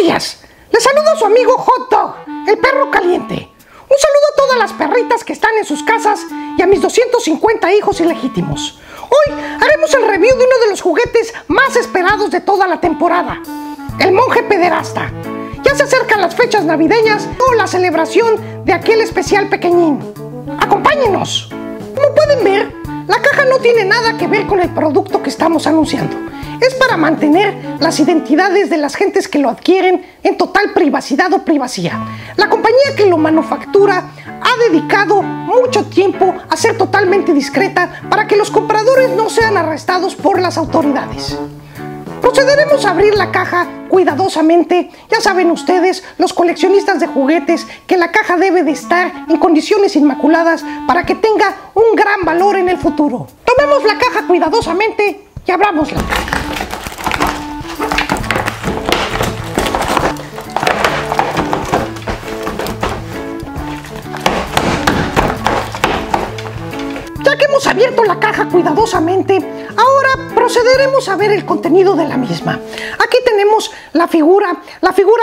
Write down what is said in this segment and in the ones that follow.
días, les saluda su amigo Hot Dog, el perro caliente. Un saludo a todas las perritas que están en sus casas y a mis 250 hijos ilegítimos. Hoy haremos el review de uno de los juguetes más esperados de toda la temporada, el monje pederasta. Ya se acercan las fechas navideñas o la celebración de aquel especial pequeñín. ¡Acompáñenos! Como pueden ver, la caja no tiene nada que ver con el producto que estamos anunciando. Es para mantener las identidades de las gentes que lo adquieren en total privacidad o privacía. La compañía que lo manufactura ha dedicado mucho tiempo a ser totalmente discreta para que los compradores no sean arrestados por las autoridades. Procederemos a abrir la caja cuidadosamente. Ya saben ustedes, los coleccionistas de juguetes, que la caja debe de estar en condiciones inmaculadas para que tenga un gran valor en el futuro. Tomemos la caja cuidadosamente y abrámosla. Ya que hemos abierto la caja cuidadosamente, ahora procederemos a ver el contenido de la misma. Aquí tenemos la figura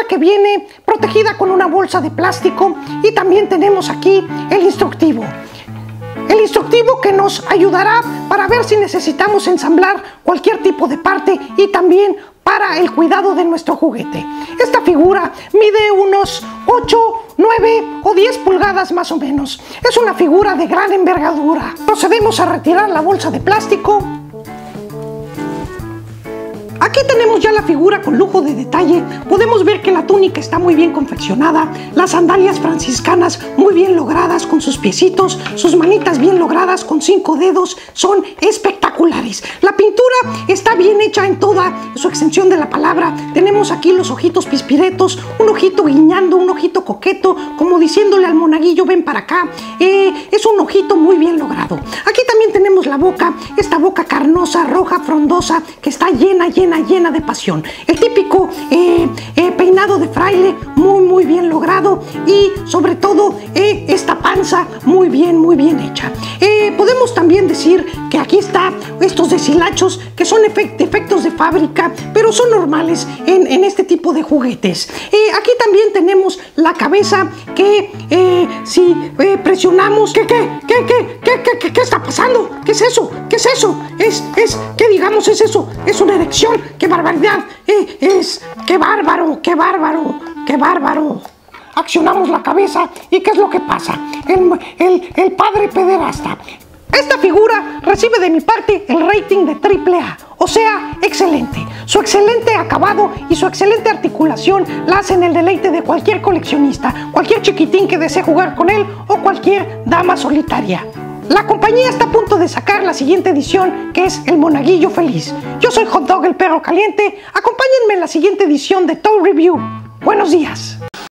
que viene protegida con una bolsa de plástico, y también tenemos aquí el instructivo. El instructivo que nos ayudará para ver si necesitamos ensamblar cualquier tipo de parte y también para el cuidado de nuestro juguete. Esta figura mide unos 8, 9 o 10 pulgadas más o menos. Es una figura de gran envergadura. Procedemos a retirar la bolsa de plástico. Aquí tenemos ya la figura con lujo de detalle. Podemos ver que la túnica está muy bien confeccionada, las sandalias franciscanas muy bien logradas con sus piecitos, sus manitas bien logradas con 5 dedos, son espectaculares. La pintura está bien hecha en toda su extensión de la palabra. Tenemos aquí los ojitos pispiretos, un ojito guiñando, un ojito coqueto, como diciéndole al monaguillo, ven para acá. Es un ojito muy bien logrado. Aquí también tenemos la boca, esta boca carnosa, roja, frondosa, que está llena de pasión. El típico peinado de fraile muy bien logrado, y sobre todo esta panza muy bien hecha. Podemos también decir que aquí está estos deshilachos que son efectos de fábrica, pero son normales en este tipo de juguetes. Aquí también tenemos la cabeza que si presionamos, ¿qué está pasando? ¿Qué es eso? ¿Qué es eso? ¿Qué digamos es eso? Es una erección. ¡Qué barbaridad! ¡Qué bárbaro! ¡Qué bárbaro! ¡Qué bárbaro! Accionamos la cabeza y ¿qué es lo que pasa? El padre pederasta. Esta figura recibe de mi parte el rating de AAA, o sea, excelente. Su excelente acabado y su excelente articulación la hacen el deleite de cualquier coleccionista, cualquier chiquitín que desee jugar con él o cualquier dama solitaria. La compañía está a punto de sacar la siguiente edición, que es el Monaguillo Feliz. Yo soy Hot Dog, el perro caliente. Acompáñenme en la siguiente edición de Toy Review. Buenos días.